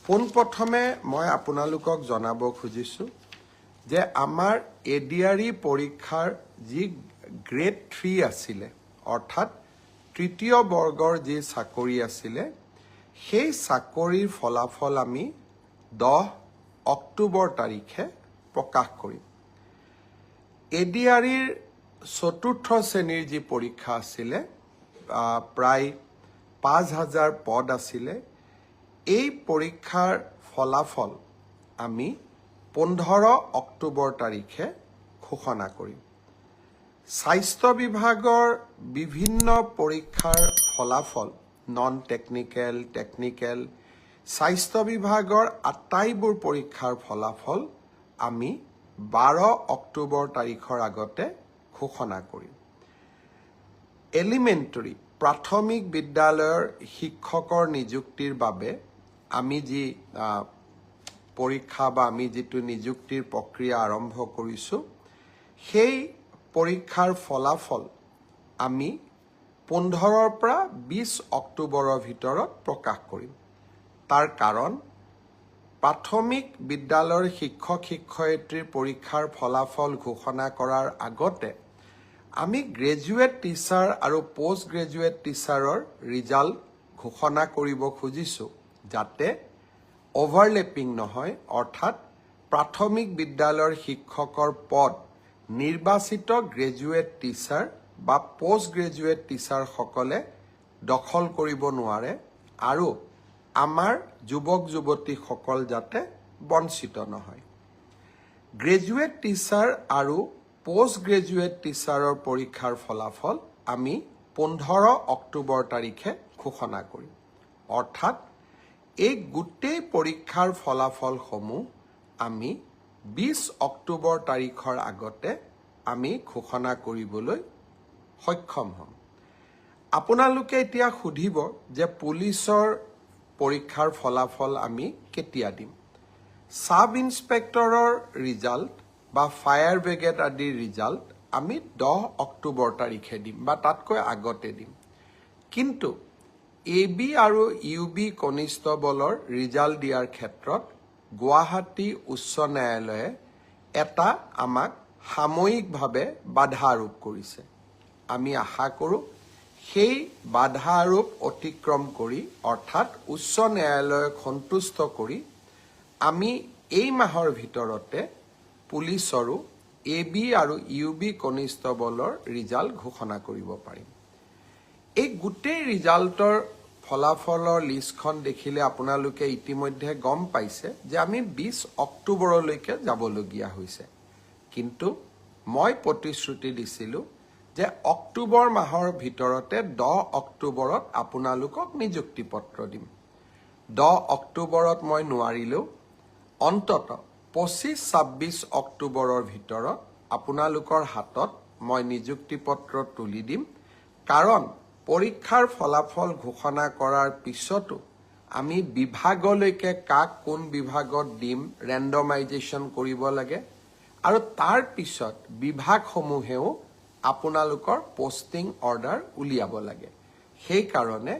পোনপ্ৰথমে মই আপোনালোকক জনাব খুজিছোঁ যে আমাৰ এডিআৰই পৰীক্ষাৰ যি গ্ৰেড 3 আছিলে অৰ্থাৎ তৃতীয় বৰ্গৰ যি চাকৰি আছিলে সেই চাকৰিৰ ফলাফল আমি 10 অক্টোবৰ তাৰিখে প্ৰকাশ কৰিম। এডিআৰইৰ চতুৰ্থ শ্ৰেণীৰ যি পৰীক্ষা আছিলে প্ৰায় 5000 পদ আছিলে এই পৰীক্ষাৰ ফলাফল আমি 15 অক্টোবৰ তাৰিখে ঘোষণা কৰিম। স্বাস্থ্য বিভাগৰ বিভিন্ন পৰীক্ষাৰ ফলাফল নন টেকনিক্যাল টেকনিক্যাল স্বাস্থ্য বিভাগৰ আটাইবোৰ পৰীক্ষাৰ ফলাফল আমি 12 অক্টোবৰ তাৰিখৰ আগতে ঘোষণা কৰিম। এলিমেণ্টাৰী প্ৰাথমিক বিদ্যালয়ৰ শিক্ষকৰ নিযুক্তিৰ বাবে আমি যি পৰীক্ষা বা আমি যিটো নিযুক্তিৰ প্ৰক্ৰিয়া আৰম্ভ কৰিছোঁ সেই পৰীক্ষাৰ ফলাফল আমি 15 পৰা 20 অক্টোবৰৰ ভিতৰত প্ৰকাশ কৰিম। তাৰ কাৰণ প্ৰাথমিক বিদ্যালয়ৰ শিক্ষক শিক্ষয়িত্ৰীৰ পৰীক্ষাৰ ফলাফল ঘোষণা কৰাৰ আগতে আমি গ্ৰেজুৱেট টিচাৰ আৰু পোষ্ট গ্ৰেজুৱেট টিচাৰৰ ৰিজাল্ট ঘোষণা কৰিব খুজিছোঁ যাতে অভাৰলেপিং নহয়, অৰ্থাৎ প্ৰাথমিক বিদ্যালয়ৰ শিক্ষকৰ পদ নিৰ্বাচিত গ্ৰেজুৱেট টিচাৰ বা পোষ্ট গ্ৰেজুৱেট টিচাৰসকলে দখল কৰিব নোৱাৰে আৰু আমাৰ যুৱক যুৱতীসকল যাতে বঞ্চিত নহয়। গ্ৰেজুৱেট টিচাৰ আৰু পোষ্ট গ্ৰেজুৱেট টিচাৰৰ পৰীক্ষাৰ ফলাফল আমি 15 অক্টোবৰ তাৰিখে ঘোষণা কৰিম। অৰ্থাৎ এই গোটেই পৰীক্ষাৰ ফলাফলসমূহ আমি 20 অক্টোবৰ তাৰিখৰ আগতে আমি ঘোষণা কৰিবলৈ সক্ষম হ'ম। আপোনালোকে এতিয়া সুধিব যে পুলিচৰ পৰীক্ষাৰ ফলাফল আমি কেতিয়া দিম। সাব ইন্সপেক্টৰৰ ৰিজাল্ট বা ফায়াৰ ব্ৰিগেড আদিৰ ৰিজাল্ট আমি 10 অক্টোবৰ তাৰিখে দিম বা তাতকৈ আগতে দিম। কিন্তু AB আৰু UB কনিষ্টবলৰ ৰিজাল্ট দিয়াৰ ক্ষেত্ৰত গুৱাহাটী উচ্চ ন্যায়ালয়ে এটা আমাক সাময়িকভাৱে বাধা আৰোপ কৰিছে। আমি আশা কৰোঁ সেই বাধা আৰোপ অতিক্ৰম কৰি অৰ্থাৎ উচ্চ ন্যায়ালয়ক সন্তুষ্ট কৰি আমি এই মাহৰ ভিতৰতে পুলিচৰো AB আৰু UB কনিষ্টবলৰ ৰিজাল্ট ঘোষণা কৰিব পাৰিম। এই গোটেই ৰিজাল্টৰ ফলাফলৰ লিষ্টখন দেখিলে আপোনালোকে ইতিমধ্যে গম পাইছে যে আমি 20 অক্টোবৰলৈকে যাবলগীয়া হৈছে। কিন্তু মই প্ৰতিশ্ৰুতি দিছিলোঁ যে অক্টোবৰ মাহৰ ভিতৰতে 10 অক্টোবৰত আপোনালোকক নিযুক্তি পত্ৰ দিম। 10 অক্টোবৰত মই নোৱাৰিলেও অন্তত 25-26 অক্টোবৰৰ ভিতৰত আপোনালোকৰ হাতত মই নিযুক্তি পত্ৰ তুলি দিম। কাৰণ পৰীক্ষাৰ ফলাফল ঘোষণা কৰাৰ পিছতো আমি বিভাগলৈকে কাক কোন বিভাগত দিম ৰেণ্ডমাইজেশ্যন কৰিব লাগে আৰু তাৰ পিছত বিভাগসমূহেও আপোনালোকৰ পোষ্টিং অৰ্ডাৰ উলিয়াব লাগে। সেইকাৰণে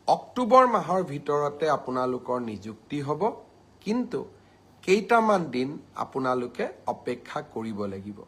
অক্টোবৰ মাহৰ ভিতৰতে আপোনালোকৰ নিযুক্তি হ'ব, কিন্তু কেইটামান দিন আপোনালোকে অপেক্ষা কৰিব লাগিব।